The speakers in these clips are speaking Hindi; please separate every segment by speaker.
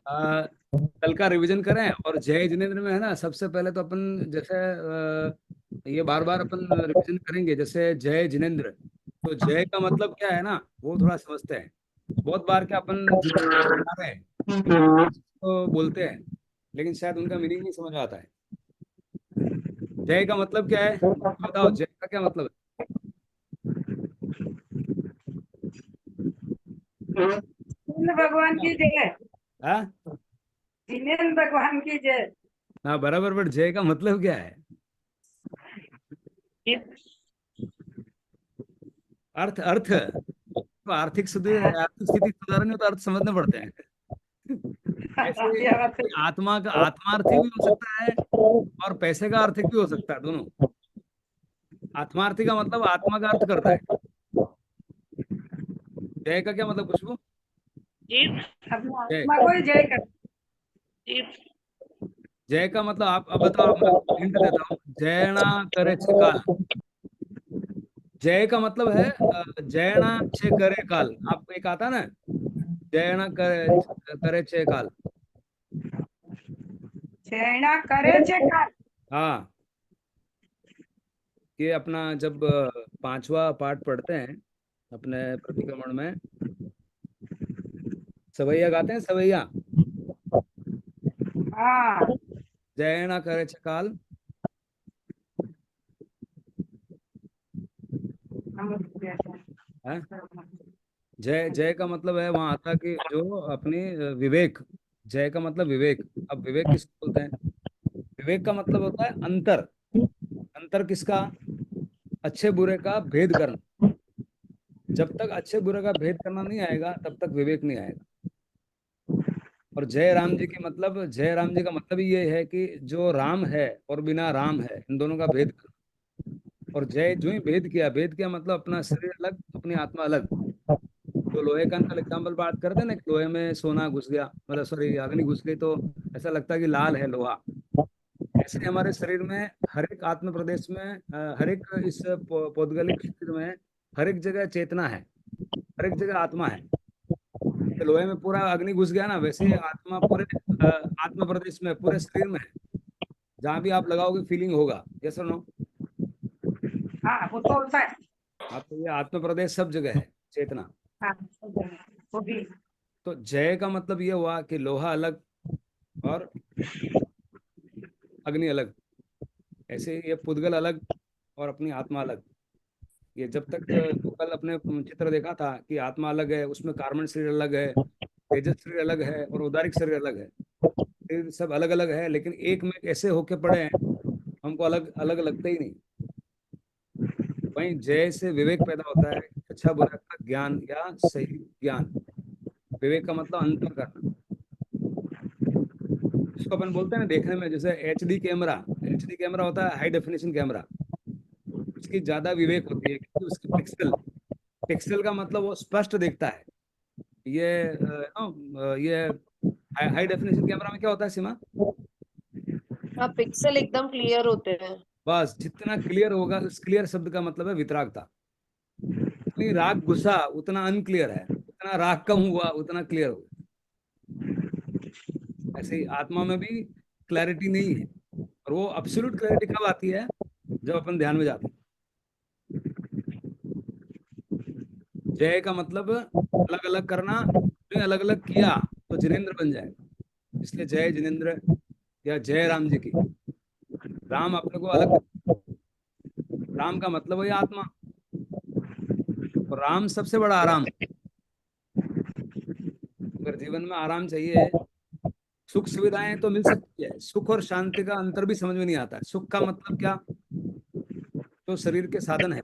Speaker 1: आ, कल का रिवीजन करें। और जय जिनेंद्र में है ना, सबसे पहले तो अपन जैसे ये बार बार अपन रिवीजन करेंगे। जैसे जय जिनेंद्र, तो जय का मतलब क्या है ना, वो थोड़ा समझते हैं। बहुत बार क्या अपन जिनेंद्र बता रहे हैं तो बोलते हैं, लेकिन शायद उनका मीनिंग नहीं समझ आता है। जय का मतलब क्या है, बताओ, जय का क्या मतलब
Speaker 2: जिनेंद्र भगवान
Speaker 1: है?
Speaker 2: की जय।
Speaker 1: हाँ
Speaker 2: जिनेंद्र भगवान की जय।
Speaker 1: हाँ बराबर, बट जय का मतलब क्या है? अर्थ, अर्थ तो आर्थिक स्थिति सुधारनी हो तो अर्थ समझने पड़ते हैं। ऐसे
Speaker 2: क्या बात है।
Speaker 1: कोई आत्मा का आत्मार्थी भी हो सकता है और पैसे का आर्थिक भी हो सकता है, दोनों। आत्मार्थी का मतलब आत्मा का अर्थ करता है। जय का क्या मतलब, खुशबू?
Speaker 2: अपनी
Speaker 1: जय,
Speaker 2: आत्मा को ही जय कर।
Speaker 1: जय का मतलब आप अब बताओ, मैं हिंट देता हूँ। जयना करे छे काल। जय का मतलब है जयना छे करे काल। आपको एक आता ना, जयना करे छे काल।
Speaker 2: जयना करे छे काल।
Speaker 1: हाँ, ये अपना जब पांचवा पाठ पढ़ते हैं अपने प्रतिक्रमण में, सवैया गाते हैं, सवैया।
Speaker 2: हाँ।
Speaker 1: जय ना करे काल। है। जय, जय का मतलब है वहां आता कि जो अपनी विवेक। जय का मतलब विवेक। अब विवेक किसको बोलते हैं? विवेक का मतलब होता है अंतर। अंतर किसका? अच्छे बुरे का भेद करना। जब तक अच्छे बुरे का भेद करना नहीं आएगा तब तक विवेक नहीं आएगा। और जय राम जी की मतलब, जय राम जी का मतलब ही ये है कि जो राम है और बिना राम है, इन दोनों का भेद करना। और जय जो ही भेद किया, भेद किया मतलब अपना शरीर अलग, अपनी आत्मा अलग। तो लोहे का कल एग्जाम्पल बात करते हैं ना, कि लोहे में सोना घुस गया, मतलब सॉरी अग्नि घुस गई, तो ऐसा लगता है कि लाल है लोहा। ऐसे हमारे शरीर में, हर एक आत्म प्रदेश में, हर एक इस पौद्गलिक शरीर में, हर एक जगह चेतना है, हर एक जगह आत्मा है। तो लोहे में पूरा अग्नि घुस गया ना, वैसे ही आत्मा पूरे अ, आत्म प्रदेश में, पूरे शरीर में है। जहाँ भी आप लगाओगे फीलिंग होगा। यस और नो?
Speaker 2: हाँ, वो तो होता है।
Speaker 1: हाँ, तो ये आत्म प्रदेश सब जगह है, चेतना।
Speaker 2: हाँ, सब जगह वो भी।
Speaker 1: तो जय का मतलब ये हुआ कि लोहा अलग और अग्नि अलग। ऐसे ही ये पुद्गल अलग और अपनी आत्मा अलग। ये जब तक तो कल अपने चित्र देखा था कि आत्मा अलग है, उसमें कार्बन शरीर अलग है, तेजस शरीर अलग है और उदारिक शरीर अलग है। शरीर सब अलग अलग है, लेकिन एक में ऐसे होके पड़े हैं, हमको अलग अलग लगते ही नहीं। वहीं जय से विवेक पैदा होता है, अच्छा बुरा का ज्ञान या सही ज्ञान। विवेक का मतलब अंतर करना। जिसको अपन बोलते हैं ना देखने में, जैसे एचडी कैमरा। एचडी कैमरा होता है हाई डेफिनेशन कैमरा। उसकी ज्यादा विवेक होती है क्योंकि उसके पिक्सल, पिक्सल का मतलब वो स्पष्ट दिखता है। ये ये हाई डेफिनेशन कैमरा में क्या होता है, सीमा?
Speaker 3: हाँ, पिक्सल एकदम क्लियर होते हैं।
Speaker 1: बस जितना क्लियर होगा, उस क्लियर शब्द का मतलब है वितरागता। जितनी राग घुसा उतना अनक्लियर है, उतना राग कम हुआ उतना क्लियर होगा। ऐसे ही आत्मा में भी क्लैरिटी नहीं है। और वो अब्सोल्यूट क्लैरिटी कब आती है? जब अपन ध्यान में जाते हैं। जय का मतलब अलग अलग करना। अलग अलग किया तो जिनेंद्र बन जाएगा। इसलिए जय जिनेंद्र या जय राम जी की। राम अपने को अलग, राम का मतलब वही आत्मा। और राम सबसे बड़ा आराम। अगर जीवन में आराम चाहिए, सुख सुविधाएं तो मिल सकती है, सुख और शांति का अंतर भी समझ में नहीं आता है। सुख का मतलब क्या? जो शरीर के साधन है।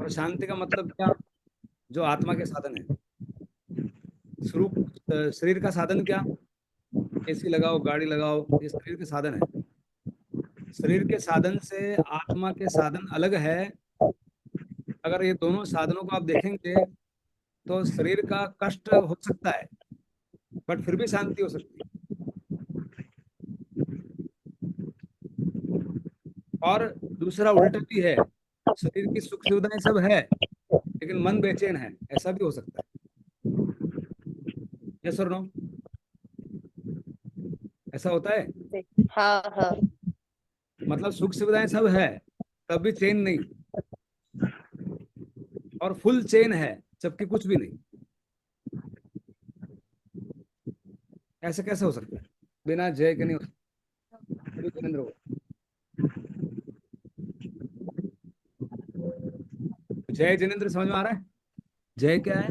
Speaker 1: और शांति का मतलब क्या? जो आत्मा के साधन है। शरीर का साधन क्या? एसी लगाओ, गाड़ी लगाओ, ये शरीर के साधन है। शरीर के साधन से आत्मा के साधन अलग है। अगर ये दोनों साधनों को आप देखेंगे तो शरीर का कष्ट हो सकता है, बट फिर भी शांति हो सकती है। और दूसरा उल्टा भी है। शरीर की सुख सुविधाएं सब है, लेकिन मन बेचैन है, ऐसा भी हो सकता है। यस और नो? ऐसा होता है?
Speaker 3: हाँ हाँ।
Speaker 1: मतलब सुख सुविधाएं सब है, तब भी चैन नहीं, और फुल चैन है जबकि कुछ भी नहीं। ऐसे कैसे हो सकता है? बिना जय के नहीं हो सकता। अभी जिनेंद्र को जय जिनेंद्र समझ में आ रहा है? जय क्या है?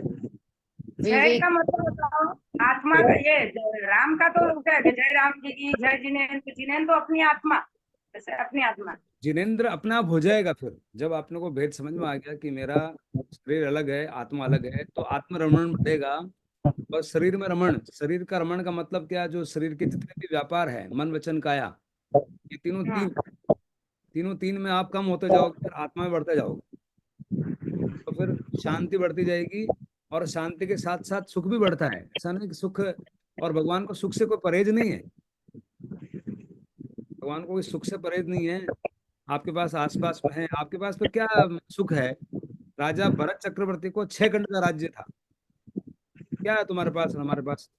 Speaker 2: जय
Speaker 3: विवेक।
Speaker 2: का मतलब बताओ। आत्मा का ये राम का तो क्या है कि जय राम जी की, जय जिनेन्द्र, जिनेन्द्र तो अपनी आत्मा, जैसे अपनी आत्मा।
Speaker 1: जिनेंद्र अपना आप हो जाएगा फिर, जब आपने को भेद समझ में आ गया कि मेरा शरीर अलग है, आत्मा अलग है, तो आत्मरमण बढ़ेगा। और शरीर में रमण, शरीर का रमण का मतलब क्या? जो शरीर के जितने भी व्यापार है, मन वचन काया, ये तीनों तीन,
Speaker 2: हाँ
Speaker 1: तीनों तीन में आप कम होते जाओगे, फिर आत्मा में बढ़ते जाओगे। तो फिर शांति बढ़ती जाएगी, और शांति के साथ साथ सुख भी बढ़ता है। ऐसा नहीं कि सुख, और भगवान को सुख से कोई परहेज नहीं है। भगवान को कोई सुख से परहेज नहीं है। आपके पास आसपास में है, आपके पास तो क्या सुख है? राजा भरत चक्रवर्ती को 6 खंड का राज्य था। क्या है तुम्हारे पास और हमारे पास?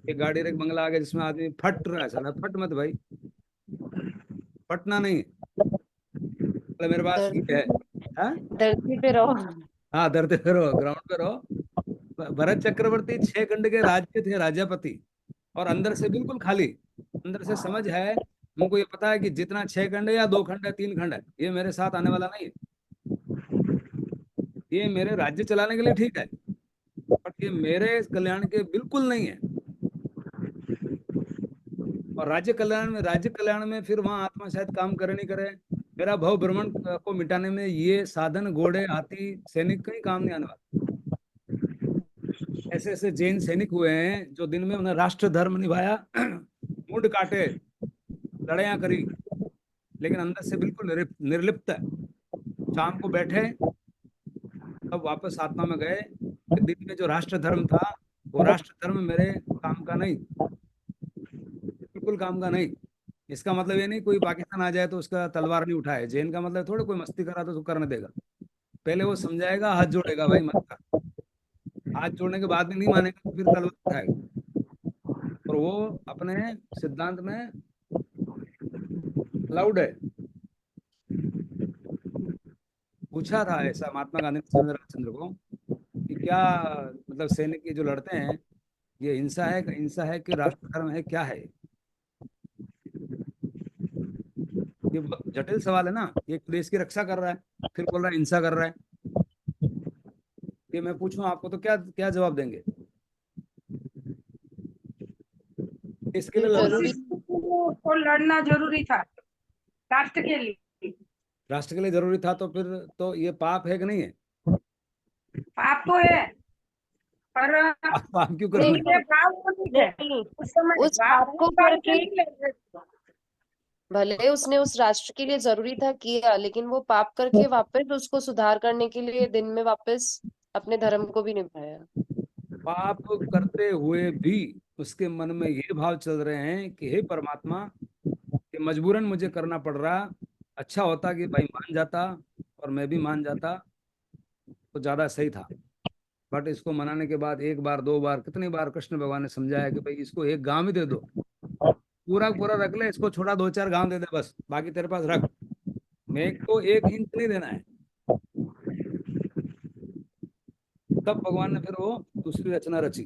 Speaker 1: एक गाड़ी और एक बंगला आ गया जिसमें आदमी फट रहा है, साला फट मत भाई, फटना नहीं। मतलब मेरे पास ये
Speaker 3: धरती
Speaker 1: है।
Speaker 3: पे,
Speaker 1: हाँ,
Speaker 3: धरती पे रहो।
Speaker 1: हाँ, धरते पे रहो, ग्राउंड पे रहो। भरत चक्रवर्ती 6 खंड के राज्य थे, राजापति, और अंदर से बिल्कुल खाली। अंदर से समझ है, उनको ये पता है कि जितना 6 खंड है या 2 खंड है 3 खंड है, ये मेरे साथ आने वाला नहीं है। ये मेरे राज्य चलाने के लिए ठीक है, बट ये मेरे कल्याण के बिल्कुल नहीं है। और राज्य कल्याण में फिर वहां आत्मा शायद काम करे नहीं करे, मेरा भव भ्रमण को मिटाने में ये साधन घोड़े हाथी सैनिक कहीं काम नहीं आने वाला। ऐसे ऐसे जैन सैनिक हुए हैं जो दिन में उन्हें राष्ट्र धर्म निभाया, मुंड काटे, लड़ाइयाँ करी, लेकिन अंदर से बिल्कुल निर्लिप्त है। शाम को बैठे, तब वापस आत्मा में गए कि दिन में जो राष्ट्र धर्म था, वो राष्ट्र धर्म मेरे काम का नहीं, बिल्कुल काम का नहीं। इसका मतलब ये नहीं कोई पाकिस्तान आ जाए तो उसका तलवार नहीं उठाए। जैन का मतलब थोड़ा कोई मस्ती करा तो उसको करने देगा। पहले वो समझाएगा, हाथ जोड़ेगा, भाई मत कर। हाथ जोड़ने के बाद भी नहीं मानेगा तो फिर तलवार उठाएगा। और वो अपने सिद्धांत में अलाउड है। पूछा था ऐसा महात्मा गांधी ने सुरेंद्र चंद्र को कि क्या मतलब सैनिक ये जो लड़ते हैं, ये हिंसा है कि राष्ट्र धर्म है, क्या है? ये बहुत जटिल सवाल है ना। ये एक देश की रक्षा कर रहा है, फिर बोल रहा है हिंसा कर रहा है। ये मैं पूछूं आपको तो क्या क्या जवाब देंगे? इसके
Speaker 3: ये
Speaker 1: लिए लड़ना
Speaker 3: जरूरी।
Speaker 1: नहीं।
Speaker 2: उसको लड़ना जरूरी था राष्ट्र के लिए।
Speaker 1: राष्ट्र के लिए जरूरी था तो फिर तो ये पाप है कि नहीं है?
Speaker 2: पाप तो है, पर
Speaker 1: पाप क्यों करना है?
Speaker 3: नहीं
Speaker 2: उनके भाव को नहीं थे
Speaker 3: नहीं,
Speaker 2: उस समय,
Speaker 3: उस
Speaker 2: भाव
Speaker 3: पाप
Speaker 2: उस
Speaker 3: को
Speaker 2: भाव से
Speaker 3: करके,
Speaker 2: नहीं लड़ रहे थे।
Speaker 3: भले उसने उस राष्ट्र के लिए जरूरी था किया, लेकिन वो पाप करके वापस उसको सुधार करने के लिए दिन में वापस अपने धर्म को भी निभाया।
Speaker 1: पाप करते हुए भी उसके मन में ये भाव चल रहे हैं कि हे परमात्मा, ये मजबूरन मुझे करना पड़ रहा। अच्छा होता कि भाई मान जाता, और मैं भी मान जाता, तो ज्यादा सही था। बट इसको मनाने के बाद एक बार दो बार कितनी बार कृष्ण भगवान ने समझाया कि भाई इसको एक गांव ही दे दो, पूरा पूरा रख ले, इसको छोड़ा 2 4 गांव दे दे बस, बाकी तेरे पास रख, मेरे को 1 इंच नहीं देना है। तब भगवान ने फिर वो दूसरी रचना रची।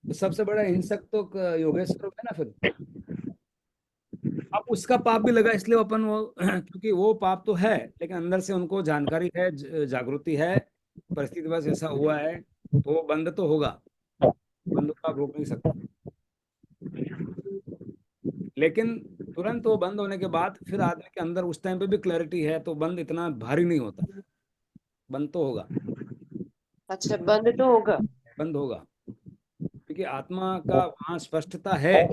Speaker 1: तो सबसे बड़ा हिंसक तो योगेश्वर है ना फिर। अब उसका पाप भी लगा, इसलिए अपन वो क्योंकि वो पाप तो है, लेकिन अंदर से उनको जानकारी है, जागृति है, परिस्थिति बस ऐसा हुआ है, तो वो बंद तो होगा। बंद को आप रोक नहीं सकते। लेकिन तुरंत वो बंद होने के बाद फिर आदमी के अंदर उस टाइम पे भी क्लैरिटी है, तो बंद इतना भारी नहीं होता। बंद तो होगा।
Speaker 3: अच्छा, बंद तो होगा।
Speaker 1: बंद होगा, क्योंकि आत्मा का वहाँ स्पष्टता है।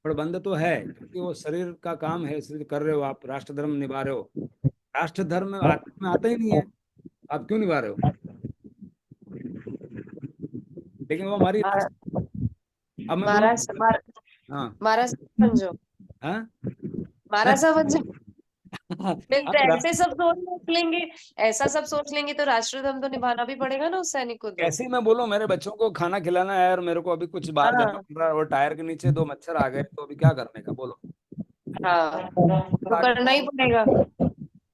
Speaker 1: पर बंद तो है, क्योंकि वो शरीर का काम है, शरीर कर रहे हो आप, राष्ट्र धर्म निभा रहे हो। राष्ट्र धर्म में आत्मा में आता ही नहीं है, आप क्यों निभा रहे हो? लेकिन वो हमारी
Speaker 3: मा-
Speaker 1: अब मैं
Speaker 3: मारा
Speaker 1: बोलूँ। हाँ,
Speaker 3: मारा सा बन जाओ।
Speaker 1: हाँ।
Speaker 3: मारा सा बन जाओ। नहीं तो
Speaker 1: अब
Speaker 3: ऐसे सब सोच रहे लेंगे, ऐसा सब सोच लेंगे तो राष्ट्र धर्म तो निभाना भी पड़ेगा ना उस सैनिक को तो।
Speaker 1: ऐसे ही मैं बोलूं मेरे बच्चों को खाना खिलाना है और मेरे को अभी कुछ बाहर जाना
Speaker 3: हाँ
Speaker 1: पड़ रहा है और टायर के नीचे 2 मच्छर आ गए, तो अभी क्या करने का बोलो।
Speaker 3: हाँ, तो करना ही पड़ेगा।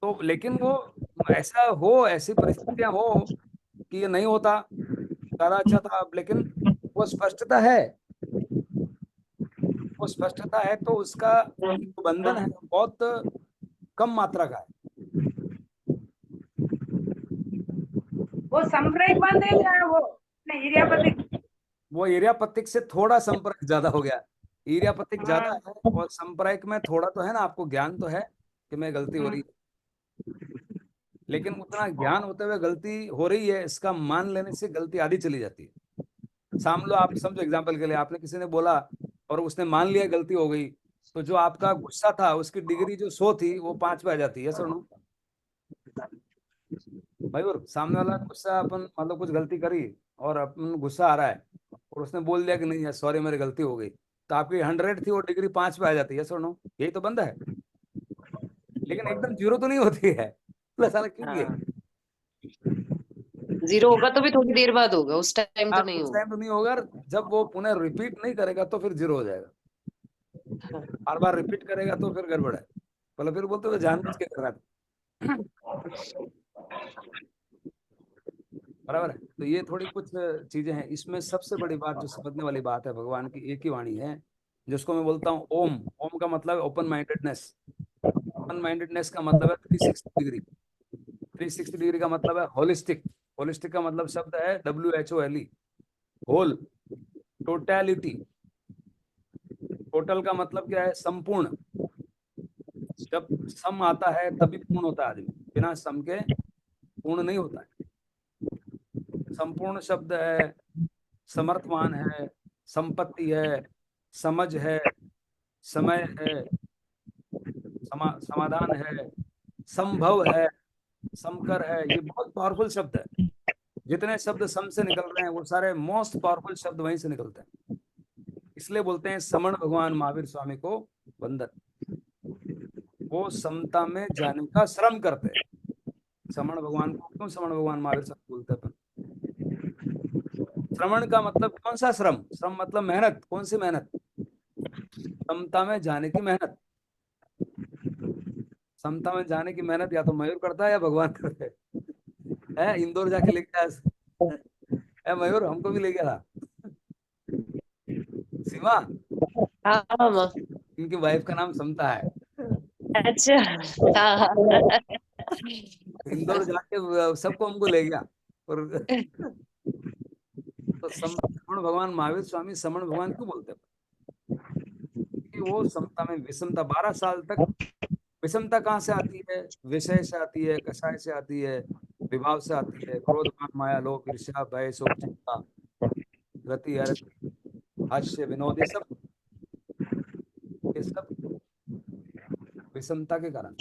Speaker 1: तो लेकिन वो ऐसा हो, ऐसी परिस्थितियां हो कि ये नहीं होता ज्यादा अच्छा था अब, लेकिन वो स्पष्टता है, वो स्पष्टता है तो उसका जो बंधन है बहुत कम मात्रा का है।
Speaker 2: वो संप्रेक बंद है या वो नहीं इरियापतिक?
Speaker 1: वो एरियापतिक से थोड़ा संपर्क ज्यादा हो गया, एरियापतिक ज्यादा
Speaker 2: हाँ
Speaker 1: है और संपर्क में थोड़ा तो है ना, आपको ज्ञान तो है कि मैं गलती हो रही है, लेकिन उतना ज्ञान होते हुए गलती हो रही है इसका मान लेने से गलती आधी चली जाती है। साम लो, आप समझो एग्जाम्पल के लिए, आपने किसी ने बोला और उसने मान लिया गलती हो गई, तो जो आपका गुस्सा था उसकी डिग्री जो 100 थी वो 5 पे आ जाती है, सुनो भाई। और सामने वाला गुस्सा, अपन मतलब कुछ गलती करी और अपन गुस्सा आ रहा है और उसने बोल दिया कि नहीं यार सॉरी मेरी गलती हो गई, तो आपकी 100 थी वो डिग्री 5 पे आ जाती है, सुनो यही तो बंदा है, लेकिन एकदम जीरो तो नहीं होती है। तो साला क्यों किया?
Speaker 3: हाँ, जीरो होगा तो भी थोड़ी देर बाद होगा, उस टाइम
Speaker 1: हाँ
Speaker 3: तो नहीं
Speaker 1: उस
Speaker 3: होगा।
Speaker 1: टाइम तो नहीं होगा, और जब वो पुनः रिपीट नहीं करेगा तो फिर जीरो हो जाएगा।
Speaker 3: हाँ।
Speaker 1: बार बार रिपीट करेगा तो फिर गड़बड़ है, मतलब फिर बोलते हुए जानबूझ के कर रहा था। बराबर है। तो ये थोड़ी कुछ चीजें हैं, इसमें सबसे बड़ी बात जो समझने वाली बात है, भगवान की एक ही वाणी है जिसको मैं बोलता हूँ ओम। ओम का मतलब है ओपन माइंडेडनेस। ओपन माइंडेडनेस का मतलब है 360 डिग्री। 360 डिग्री का मतलब है होलिस्टिक। होलिस्टिक का मतलब शब्द है WHOLE, होल, टोटैलिटी। टोटल का मतलब क्या है? संपूर्ण। जब सम आता है तभी पूर्ण होता है आदमी, बिना सम के पूर्ण नहीं होता है। संपूर्ण शब्द है, समर्थवान है, संपत्ति है, समझ है, समय है, समाधान है, संभव है, समकर है। ये बहुत पावरफुल शब्द है। जितने शब्द सम से निकल रहे हैं वो सारे मोस्ट पावरफुल शब्द वहीं से निकलते हैं। इसलिए बोलते हैं समण भगवान महावीर स्वामी को वंदन। वो समता में जाने का श्रम करते हैं। समण भगवान को क्यों समण भगवान महावीर स्वामी बोलते हैं अपन? श्रवण का मतलब कौन सा श्रम? श्रम मतलब मेहनत। कौन सी मेहनत? समता में जाने की मेहनत। समता में जाने की मेहनत या तो मयूर करता है या भगवान करते है। इंदौर जाके लेके आया है मयूर, हमको भी ले गया था सीमा।
Speaker 3: हाँ मामा।
Speaker 1: इनकी वाइफ का नाम समता है।
Speaker 3: अच्छा। हाँ
Speaker 1: इंदौर जाके सबको हमको ले गया। और तो समण भगवान महावीर स्वामी समण भगवान क्यों बोलते हैं? कि वो समता में विषमता 12 साल तक। विषमता कहाँ से आती है? विषय से आती है, कषाय से आती है, विभाव से आती है, क्रोध मान माया लोभ ईर्ष्या भय शोक चिंता रति अरति हास्य विनोद, ये सब विषमता के कारण।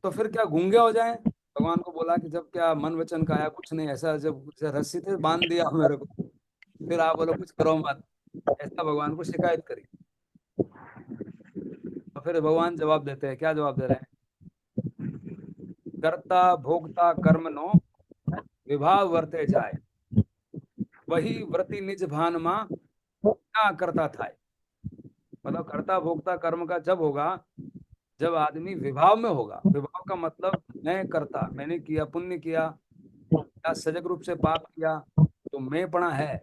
Speaker 1: तो फिर क्या गूंगे हो जाएं? भगवान को बोला कि जब क्या मन वचन काया कुछ नहीं, ऐसा जब रस्सी से बांध दिया मेरे को, फिर आप बोलो कुछ करो मत, ऐसा भगवान को शिकायत करी। तो फिर भगवान जवाब देते हैं, क्या जवाब दे रहे हैं? कर्ता भोक्ता कर्म नो विभाव वर्ते जाए, वही व्रति निज भान मा क्या करता था। मतलब कर्ता भोक्ता कर्म का जब होगा जब आदमी विभाव में होगा। विभाव का मतलब मैं करता, मैंने किया, पुण्य किया या सजग रूप से पाप किया, तो मैं पणा है।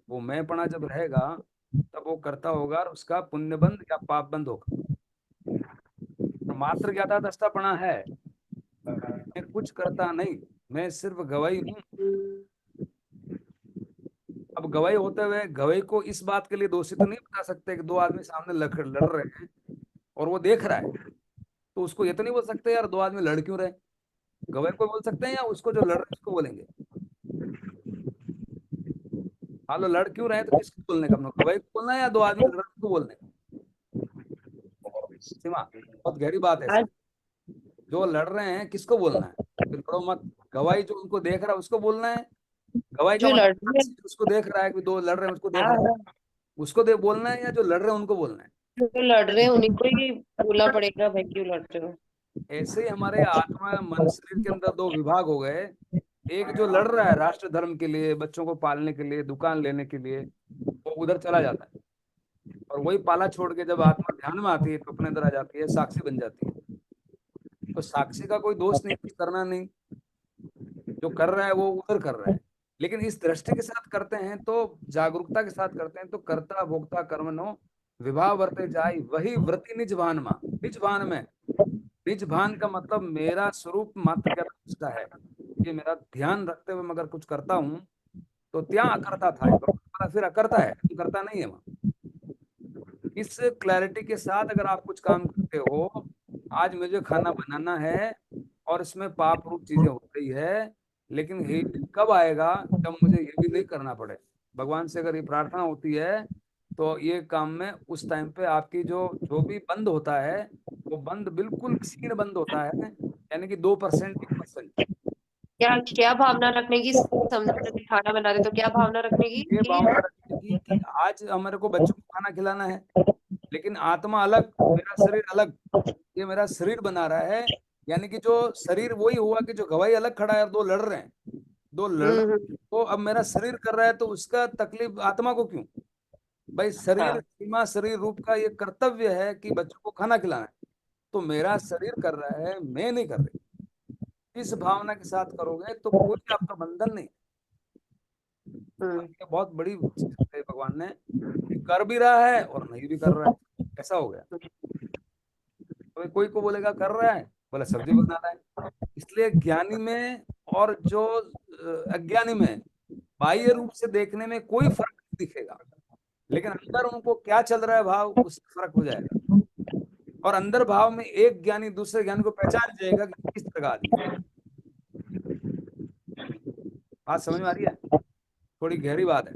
Speaker 1: वो मैं पणा जब रहेगा तब वो करता होगा और उसका पुण्य बंद या पाप बंद होगा। और मात्र ज्ञाता दस्तापना है, मैं कुछ करता नहीं, मैं सिर्फ गवाही हूँ। अब गवाही होते हुए गवाही को इस बात के लिए दोषी तो नहीं बता सकते कि 2 आदमी सामने लड़ रहे हैं और वो देख रहा है, तो उसको ये तो नहीं बोल सकते यार 2 आदमी लड़ क्यों रहे। गवाही को बोल सकते हैं या उसको जो लड़ रहे हैं उसको बोलेंगे? हाँ लो लड़ क्यों रहे हैं तो किसको बोलने का? अपना गवाही को बोलना है या 2 आदमी लड़ रहे हैं उसको बोलने का? सीमा, बहुत गहरी बात है
Speaker 3: हाँ,
Speaker 1: सीमा। जो लड़ रहे हैं किसको बोलना है? फिर लड़ो मत। गवाही जो उनको देख रहा है उसको बोलना है। गवाही का
Speaker 3: जो लड़
Speaker 1: मतलब
Speaker 3: रहे हैं।
Speaker 1: उसको देख रहा है कि 2 लड़ रहे हैं उसको देख रहा
Speaker 3: हाँ,
Speaker 1: है, उसको बोलना है या जो लड़ रहे हैं उनको बोलना है?
Speaker 3: जो लड़ रहे हैं उन्हीं को ही बोलना पड़ेगा, भाई क्यों लड़ रहे हो।
Speaker 1: ऐसे ही हमारे आत्मा मन शरीर के अंदर दो विभाग हो गए। एक जो लड़ रहा है राष्ट्र धर्म के लिए, बच्चों को पालने के लिए, दुकान लेने के लिए, वो उधर चला जाता है। और वही पाला छोड़ के जब आत्मा ध्यान में आती है तो अपने अंदर आ जाती है, साक्षी बन जाती है। तो साक्षी का कोई दोष नहीं, कुछ करना नहीं, जो कर रहा है वो उधर कर रहा है। लेकिन इस दृष्टि के साथ करते हैं तो, जागरूकता के साथ करते हैं तो, कर्ता भोक्ता कर्मणो विभाव वर्ते जाय वही व्रति निज भान मा। निज भान में, निज भान का मतलब मेरा स्वरूप मात्र क्या प्रतिष्ठा है, ये मेरा ध्यान रखते हुए मैं अगर कुछ करता हूँ तो त्या अकर्ता था, फिर अकर्ता है, करता नहीं है वहां। इस क्लैरिटी के साथ अगर आप कुछ काम करते हो, आज मुझे खाना बनाना है और इसमें पाप रूप चीजें हो रही है, लेकिन ये कब आएगा जब मुझे ये भी नहीं करना पड़े। भगवान से अगर ये प्रार्थना होती है तो ये काम में उस टाइम पे आपकी जो जो भी बंद होता है वो बंद बिल्कुल क्षीण बंद होता है, यानी कि 2%, 1%।
Speaker 3: क्या क्या भावना रखने की, समझो जैसे खाना बना रहे तो क्या भावना रखने की
Speaker 1: ये
Speaker 3: कि
Speaker 1: भावना रखने की कि आज हमारे को बच्चों को खाना खिलाना है, लेकिन आत्मा अलग, मेरा शरीर अलग। ये मेरा शरीर बना रहा है, यानी कि जो शरीर वही हुआ कि जो गवाही अलग खड़ा है और दो लड़ रहे हैं, दो लड़
Speaker 3: हम्म।
Speaker 1: तो अब मेरा शरीर कर रहा है तो उसका तकलीफ आत्मा को क्यों? भाई शरीर
Speaker 3: हाँ।
Speaker 1: सीमा शरीर रूप का ये कर्तव्य है कि बच्चों को खाना खिलाना है, तो मेरा शरीर कर रहा है, मैं नहीं कर रही। इस भावना के साथ करोगे तो कोई आपका बंधन नहीं।
Speaker 3: हम्म।
Speaker 1: ये बहुत बड़ी चीज है भगवान ने, कि कर भी रहा है और नहीं भी कर रहा है, ऐसा हो गया। तो कोई को बोलेगा कर रहा है, बोला सब्जी बना रहा है। इसलिए ज्ञानी में और जो अज्ञानी में बाह्य रूप से देखने में कोई फर्क नहीं दिखेगा, लेकिन अंदर उनको क्या चल रहा है भाव, उससे फर्क हो जाएगा। और अंदर भाव में एक ज्ञानी दूसरे ज्ञानी को पहचान जाएगा कि किस तरह का आदमी है। बात समझ में आ रही है? थोड़ी गहरी बात है।